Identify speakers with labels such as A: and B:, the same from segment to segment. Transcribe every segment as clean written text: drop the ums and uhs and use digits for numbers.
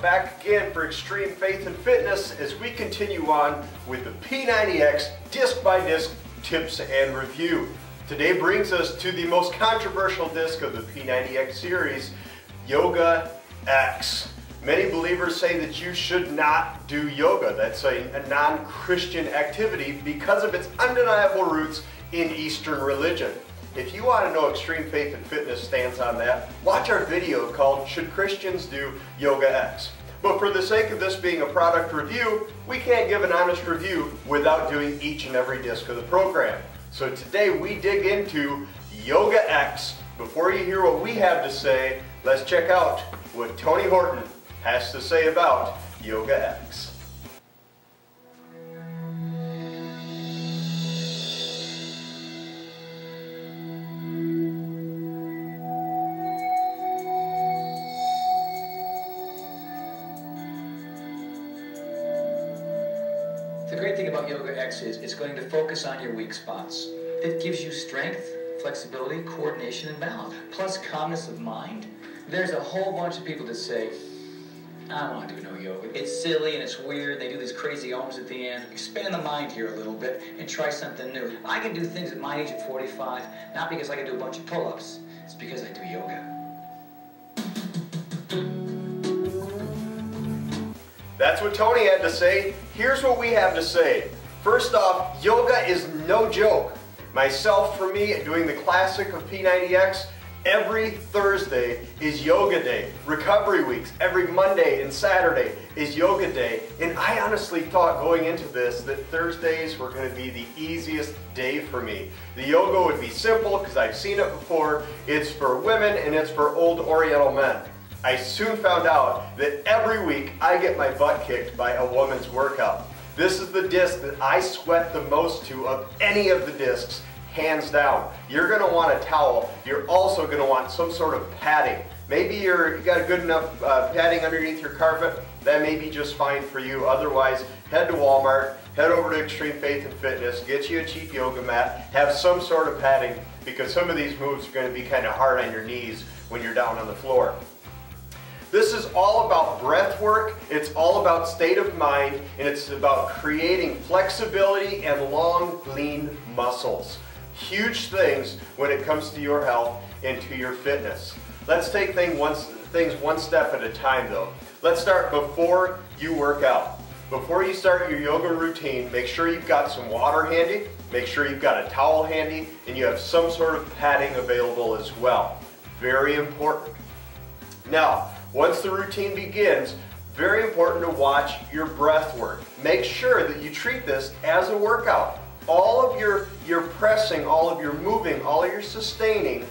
A: back again for Extreme Faith and Fitness as we continue on with the P90X disc by disc tips and review. Today brings us to the most controversial disc of the P90X series, Yoga X. Many believers say that you should not do yoga. That's a non-Christian activity because of its undeniable roots in Eastern religion. If you want to know Extreme Faith and Fitness stance on that, watch our video called Should Christians Do Yoga X? But for the sake of this being a product review, we can't give an honest review without doing each and every disc of the program. So today we dig into Yoga X. Before you hear what we have to say, let's check out what Tony Horton has to say about Yoga X.
B: The great thing about Yoga X is it's going to focus on your weak spots. It gives you strength, flexibility, coordination, and balance, plus calmness of mind. There's a whole bunch of people that say, I don't want to do no yoga. It's silly and it's weird. They do these crazy ohms at the end. Expand the mind here a little bit and try something new. I can do things at my age of 45, not because I can do a bunch of pull-ups. It's because I do yoga.
A: That's what Tony had to say. Here's what we have to say. First off, yoga is no joke. Myself, for me, doing the classic of P90X, every Thursday is yoga day. Recovery weeks, every Monday and Saturday is yoga day. And I honestly thought going into this that Thursdays were going to be the easiest day for me. The yoga would be simple because I've seen it before. It's for women and it's for old Oriental men. I soon found out that every week I get my butt kicked by a woman's workout. This is the disc that I sweat the most to of any of the discs, hands down. You're going to want a towel. You're also going to want some sort of padding. Maybe you got a good enough padding underneath your carpet. That may be just fine for you. Otherwise, head to Walmart, head over to Extreme Faith and Fitness, get you a cheap yoga mat, have some sort of padding because some of these moves are going to be kind of hard on your knees when you're down on the floor. This is all about breath work, it's all about state of mind, and it's about creating flexibility and long, lean muscles. Huge things when it comes to your health and to your fitness. Let's take things one step at a time though. Let's start before you work out. Before you start your yoga routine, make sure you've got some water handy, make sure you've got a towel handy, and you have some sort of padding available as well. Very important. Now, once the routine begins, very important to watch your breath work. Make sure that you treat this as a workout. All of your pressing, all of your moving, all of your sustaining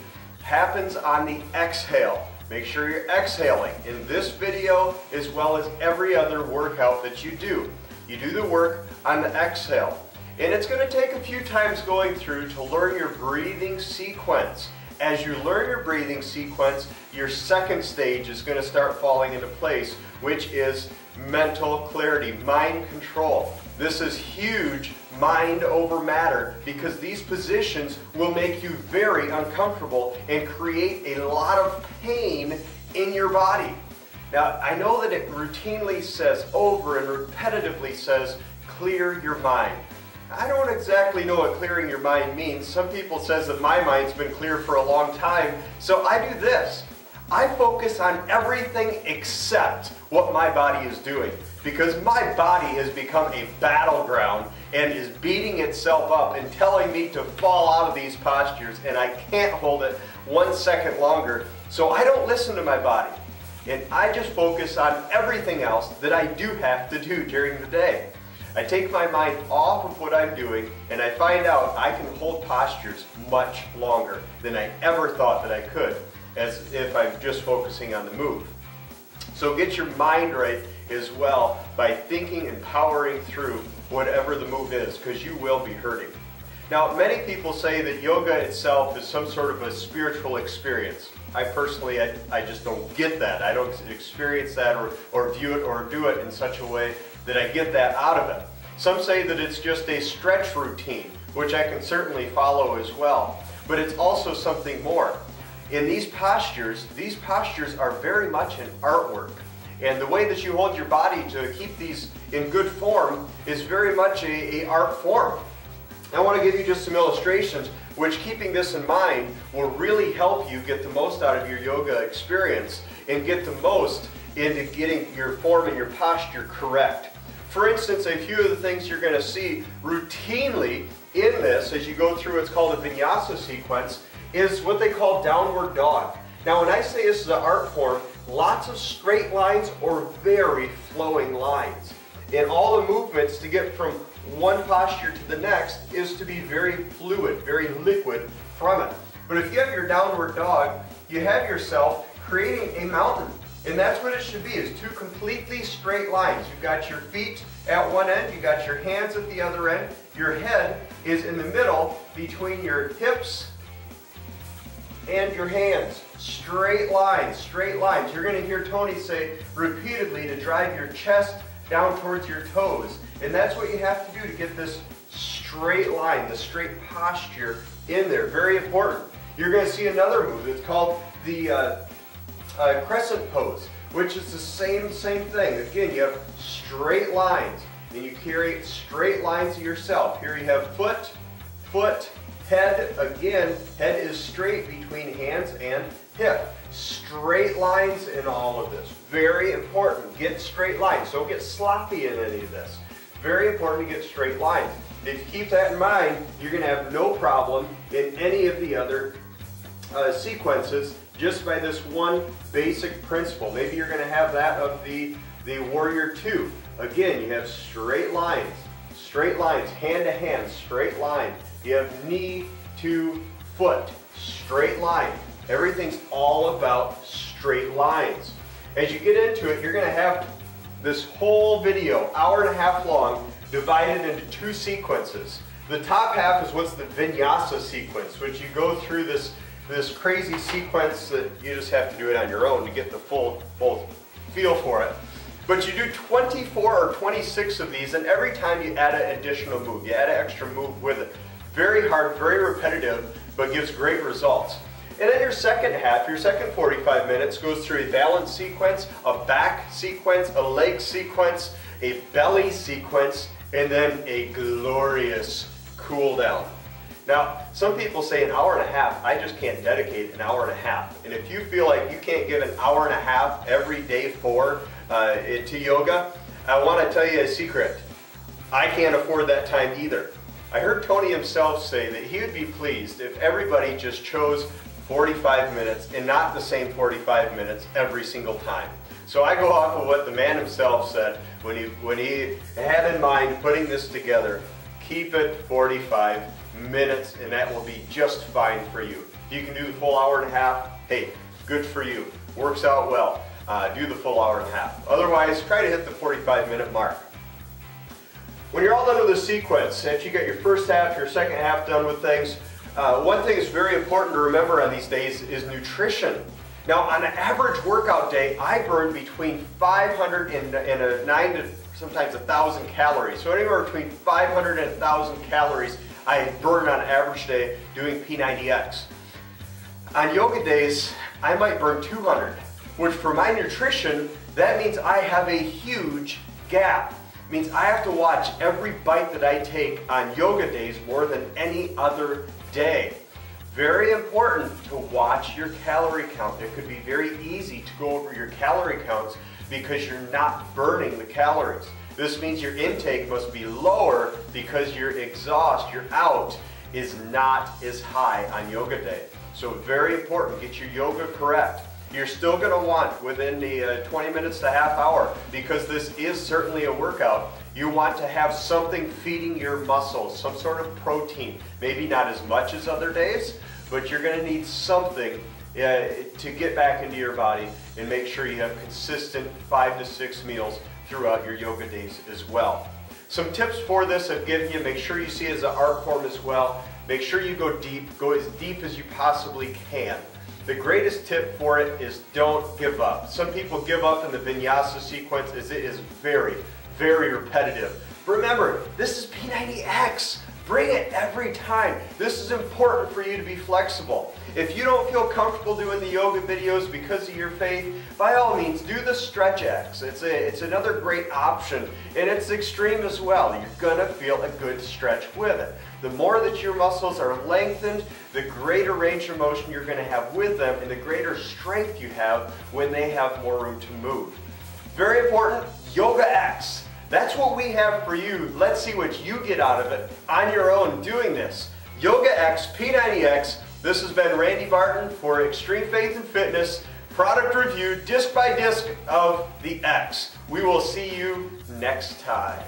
A: happens on the exhale. Make sure you're exhaling in this video as well as every other workout that you do. You do the work on the exhale. And it's going to take a few times going through to learn your breathing sequence. As you learn your breathing sequence, your second stage is going to start falling into place, which is mental clarity, mind control. This is huge, mind over matter, because these positions will make you very uncomfortable and create a lot of pain in your body. Now, I know that it routinely says, over and repetitively says, clear your mind. I don't exactly know what clearing your mind means. Some people says that my mind's been clear for a long time, so I do this. I focus on everything except what my body is doing, because my body has become a battleground and is beating itself up and telling me to fall out of these postures, and I can't hold it 1 second longer, so I don't listen to my body. And I just focus on everything else that I do have to do during the day. I take my mind off of what I'm doing and I find out I can hold postures much longer than I ever thought that I could, as if I'm just focusing on the move. So get your mind right as well by thinking and powering through whatever the move is, because you will be hurting. Now, many people say that yoga itself is some sort of a spiritual experience. I personally, I just don't get that. I don't experience that or view it or do it in such a way that I get that out of it. Some say that it's just a stretch routine, which I can certainly follow as well, but it's also something more. In these postures are very much an artwork. And the way that you hold your body to keep these in good form is very much a art form. I want to give you just some illustrations, which, keeping this in mind, will really help you get the most out of your yoga experience and get the most into getting your form and your posture correct. For instance, a few of the things you're going to see routinely in this as you go through what's called a vinyasa sequence is what they call downward dog. Now, when I say this is an art form, lots of straight lines or very flowing lines. And all the movements to get from one posture to the next is to be very fluid, very liquid from it. But if you have your downward dog, you have yourself creating a mountain. And that's what it should be, is two completely straight lines. You've got your feet at one end, you've got your hands at the other end, your head is in the middle between your hips and your hands. Straight lines, straight lines. You're going to hear Tony say repeatedly to drive your chest down towards your toes. And that's what you have to do to get this straight line, the straight posture in there. Very important. You're going to see another move. It's called the crescent pose, which is the same thing. Again, you have straight lines, and you carry straight lines to yourself. Here you have foot, foot, head. Again, head is straight between hands and hip. Straight lines in all of this. Very important. Get straight lines. Don't get sloppy in any of this. Very important to get straight lines. If you keep that in mind, you're going to have no problem in any of the other sequences just by this one basic principle. Maybe you're going to have that of the Warrior 2. Again, you have straight lines, hand to hand, straight line. You have knee to foot, straight line. Everything's all about straight lines. As you get into it, you're going to have this whole video, hour and a half long, divided into two sequences. The top half is what's the vinyasa sequence, which you go through this crazy sequence that you just have to do it on your own to get the full feel for it. But you do 24 or 26 of these, and every time you add an additional move, you add an extra move with it. Very hard, very repetitive, but gives great results. And then your second half, your second 45 minutes, goes through a balance sequence, a back sequence, a leg sequence, a belly sequence, and then a glorious cool down. Now, some people say an hour and a half. I just can't dedicate an hour and a half. And if you feel like you can't give an hour and a half every day to yoga, I want to tell you a secret. I can't afford that time either. I heard Tony himself say that he would be pleased if everybody just chose 45 minutes and not the same 45 minutes every single time. So I go off of what the man himself said when he had in mind putting this together. Keep it 45 minutes and that will be just fine for you. If you can do the full hour and a half, hey, good for you. Works out well. Do the full hour and a half. Otherwise, try to hit the 45-minute mark. When you're all done with the sequence, after you get your first half, your second half done with things, one thing that's very important to remember on these days is nutrition. Now, on an average workout day, I burn between 500 and 9 to sometimes 1,000 calories. So anywhere between 500 and 1,000 calories I burn on an average day doing P90X. On yoga days, I might burn 200, which for my nutrition, that means I have a huge gap. It means I have to watch every bite that I take on yoga days more than any other day. Very important to watch your calorie count. It could be very easy to go over your calorie counts because you're not burning the calories. This means your intake must be lower because your exhaust, your out, is not as high on yoga day. So very important, get your yoga correct. You're still going to want within the 20 minutes to half hour, because this is certainly a workout, you want to have something feeding your muscles, some sort of protein. Maybe not as much as other days, but you're going to need something to get back into your body and make sure you have consistent 5 to 6 meals throughout your yoga days as well. Some tips for this I've given you. Make sure you see it as an art form as well. Make sure you go as deep as you possibly can. The greatest tip for it is don't give up. Some people give up in the vinyasa sequence as it is very, very repetitive. Remember, this is P90X. Bring it every time. This is important for you to be flexible. If you don't feel comfortable doing the yoga videos because of your faith, by all means, do the Stretch X. It's another great option, and it's extreme as well. You're gonna feel a good stretch with it. The more that your muscles are lengthened, the greater range of motion you're gonna have with them, and the greater strength you have when they have more room to move. Very important, Yoga X. That's what we have for you. Let's see what you get out of it on your own doing this. Yoga X, P90X. This has been Randy Barton for Extreme Faith and Fitness, product review, disc by disc of the X. We will see you next time.